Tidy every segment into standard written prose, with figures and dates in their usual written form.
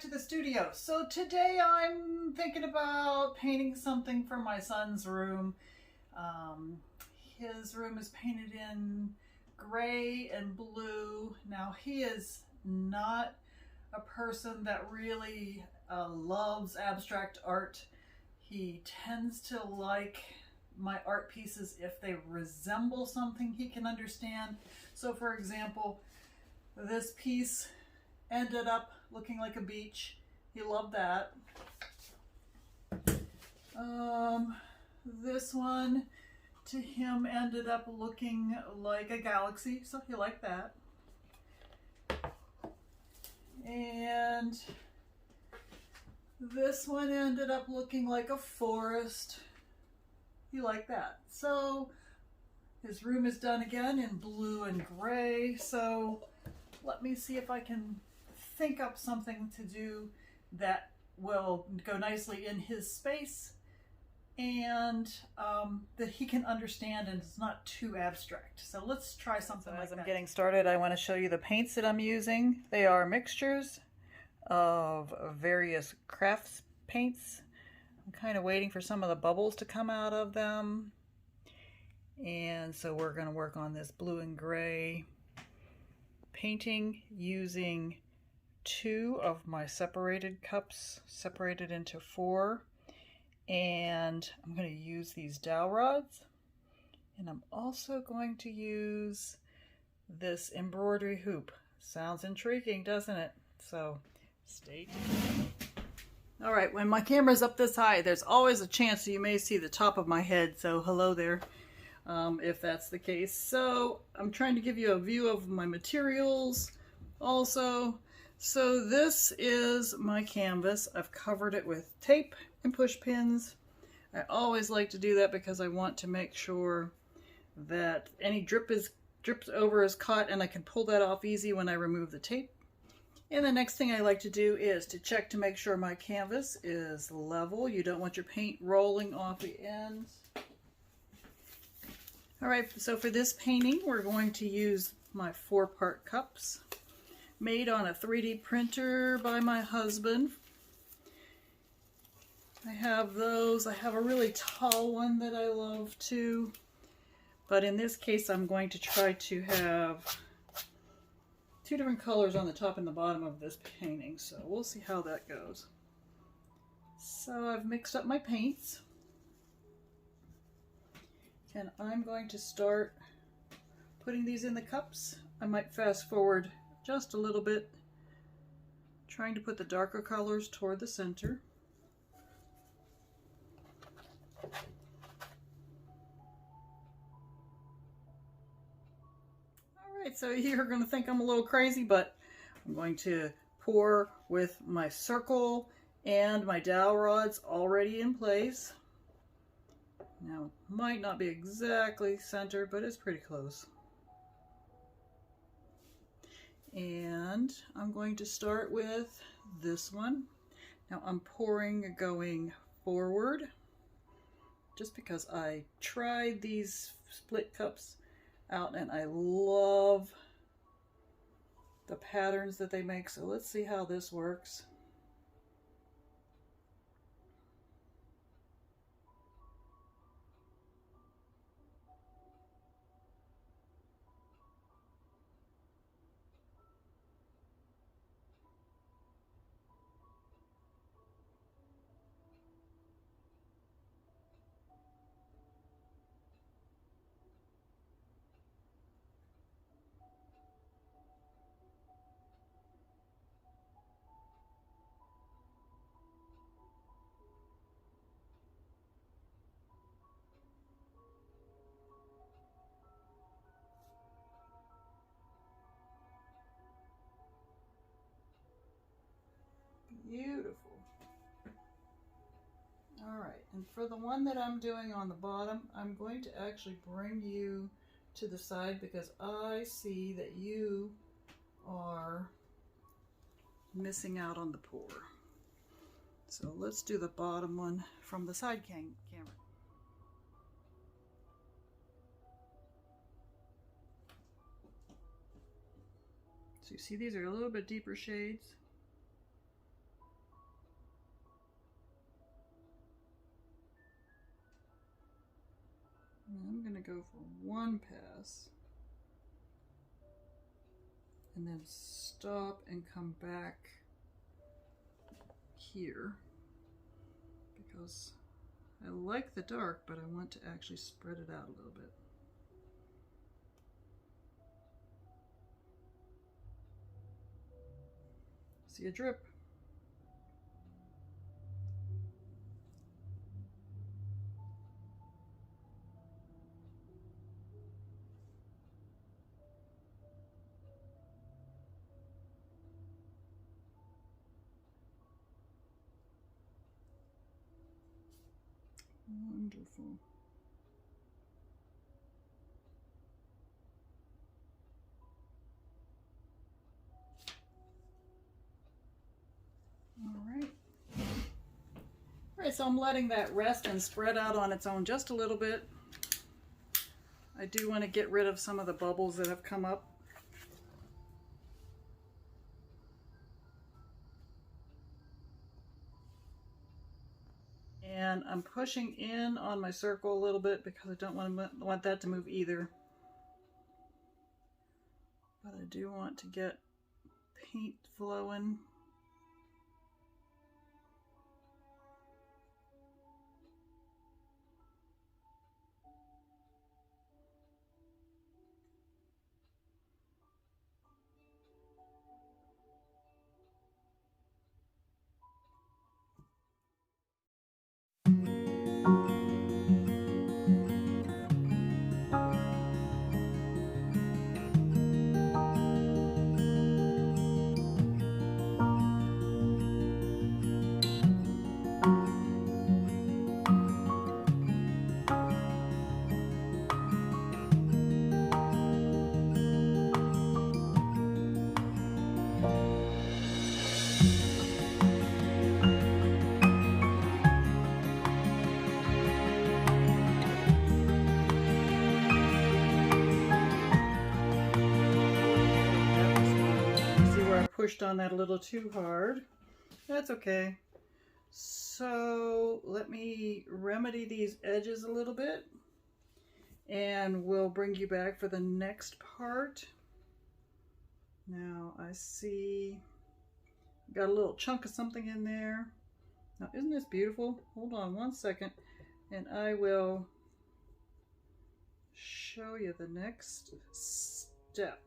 to the studio. So today I'm thinking about painting something for my son's room. His room is painted in gray and blue. Now he is not a person that really loves abstract art. He tends to like my art pieces if they resemble something he can understand. So for example, this piece ended up looking like a beach. He loved that. This one to him ended up looking like a galaxy, so he liked that. And this one ended up looking like a forest. He liked that. So his room is done again in blue and gray. So let me see if I can think up something to do that will go nicely in his space and that he can understand and it's not too abstract. So let's try something like that. As I'm getting started, I want to show you the paints that I'm using. They are mixtures of various crafts paints. I'm kind of waiting for some of the bubbles to come out of them. And so we're going to work on this blue and gray painting using 2 of my separated cups, separated into 4. And I'm going to use these dowel rods. And I'm also going to use this embroidery hoop. Sounds intriguing, doesn't it? So stay tuned. All right, when my camera's up this high, there's always a chance that you may see the top of my head. So hello there, if that's the case. So I'm trying to give you a view of my materials also. So this is my canvas. I've covered it with tape and push pins. I always like to do that because I want to make sure that any drips over is caught and I can pull that off easy when I remove the tape. And the next thing I like to do is to check to make sure my canvas is level. You don't want your paint rolling off the ends. All right, so for this painting, we're going to use my 4-part cups made on a 3D printer by my husband. I have those. I have a really tall one that I love too. But in this case, I'm going to try to have 2 different colors on the top and the bottom of this painting. So we'll see how that goes. So I've mixed up my paints. And I'm going to start putting these in the cups. I might fast forward just a little bit, trying to put the darker colors toward the center. Alright, so you're going to think I'm a little crazy, but I'm going to pour with my circle and my dowel rods already in place. Now, might not be exactly centered, but it's pretty close. And I'm going to start with this one. Now I'm pouring going forward just because I tried these split cups out and I love the patterns that they make. So let's see how this works. Beautiful. All right, and for the one that I'm doing on the bottom, I'm going to actually bring you to the side because I see that you are missing out on the pour. So let's do the bottom one from the side camera. So you see these are a little bit deeper shades. to go for one pass and then stop and come back here because I like the dark, but I want to actually spread it out a little bit. See a drip. Wonderful. All right. All right, so I'm letting that rest and spread out on its own just a little bit. I do want to get rid of some of the bubbles that have come up. And I'm pushing in on my circle a little bit because I don't want that to move either. But I do want to get paint flowing. Pushed on that a little too hard. That's okay. So let me remedy these edges a little bit and we'll bring you back for the next part. Now I see got a little chunk of something in there. Now isn't this beautiful? Hold on one second and I will show you the next step.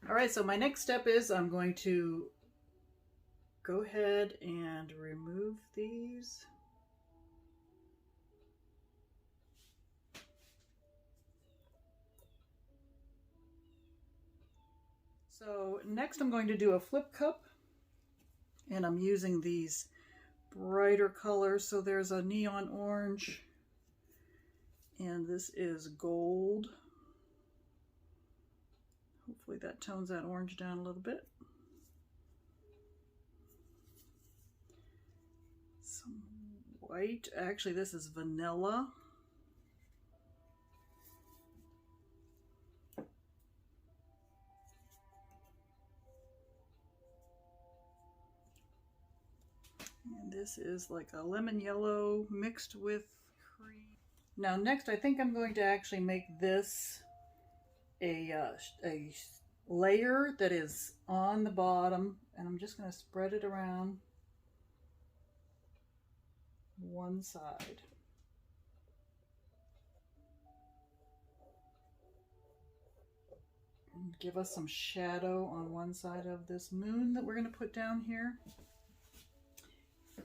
All right, so my next step is I'm going to go ahead and remove these. So next I'm going to do a flip cup and I'm using these brighter colors. So there's a neon orange and this is gold. Hopefully that tones that orange down a little bit. Some white, actually this is vanilla. And this is like a lemon yellow mixed with cream. Now next I think I'm going to actually make this a layer that is on the bottom, and I'm just going to spread it around one side. And give us some shadow on one side of this moon that we're going to put down here.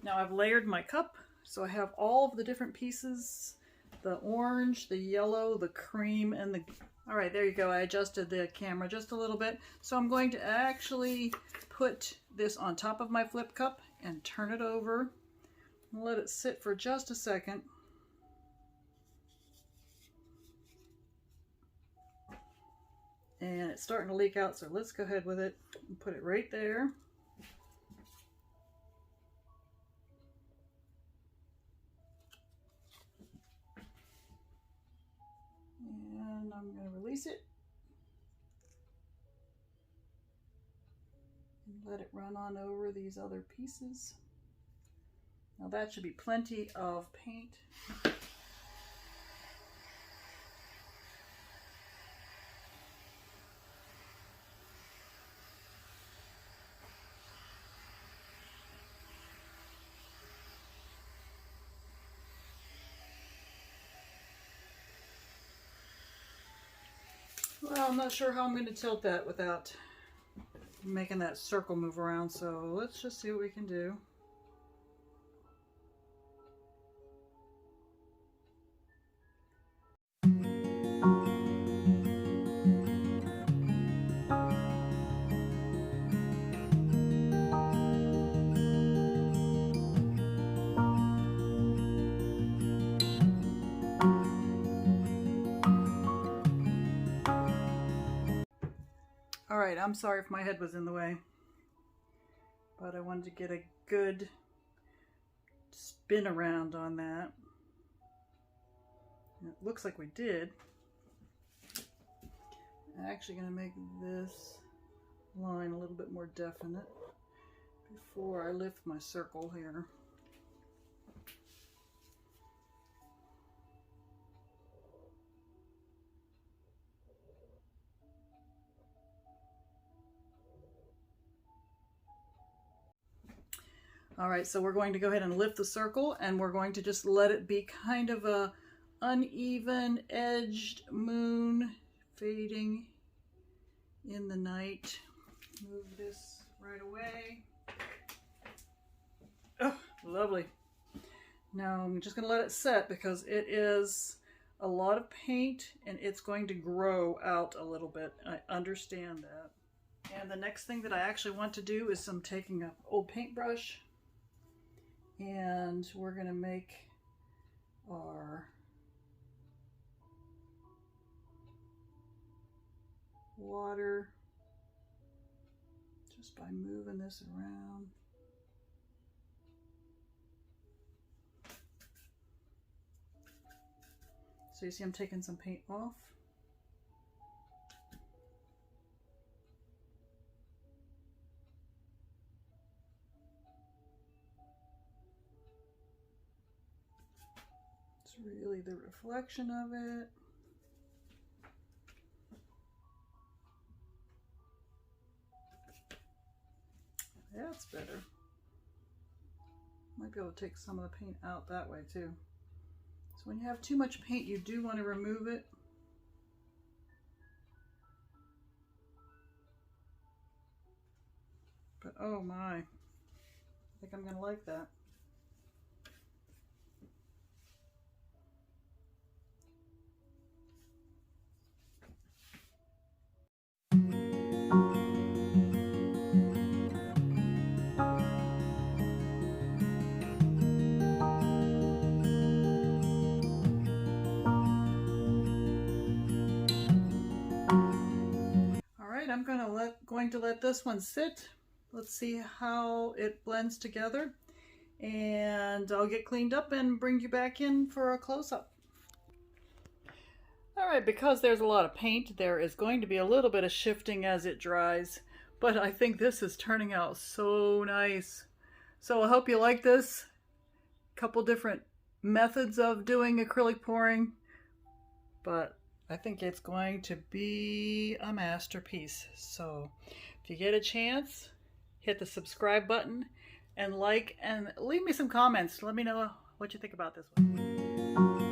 Now I've layered my cup, so I have all of the different pieces, the orange, the yellow, the cream, and the... All right, there you go. I adjusted the camera just a little bit. So I'm going to actually put this on top of my flip cup and turn it over and let it sit for just a second. And it's starting to leak out, so let's go ahead with it and put it right there. And I'm going to release it. let it run on over these other pieces. Now that should be plenty of paint. Well, I'm not sure how I'm going to tilt that without making that circle move around, so let's just see what we can do. All right, I'm sorry if my head was in the way, but I wanted to get a good spin around on that. And it looks like we did. I'm actually going to make this line a little bit more definite before I lift my circle here. All right, so we're going to go ahead and lift the circle, and we're going to just let it be kind of a uneven edged moon fading in the night. Move this right away. Oh, lovely. Now I'm just going to let it set because it is a lot of paint and it's going to grow out a little bit. I understand that. And the next thing that I actually want to do is I'm taking an old paintbrush, and we're going to make our water just by moving this around. So you see I'm taking some paint off. It's really the reflection of it. That's better. Might be able to take some of the paint out that way too. So when you have too much paint, you do want to remove it. But oh my, I think I'm going to like that. I'm going to let this one sit. Let's see how it blends together, and I'll get cleaned up and bring you back in for a close-up. All right, because there's a lot of paint, there is going to be a little bit of shifting as it dries, but I think this is turning out so nice. So I hope you like this. Couple different methods of doing acrylic pouring, but I think it's going to be a masterpiece. So if you get a chance, hit the subscribe button and like, and leave me some comments. Let me know what you think about this one.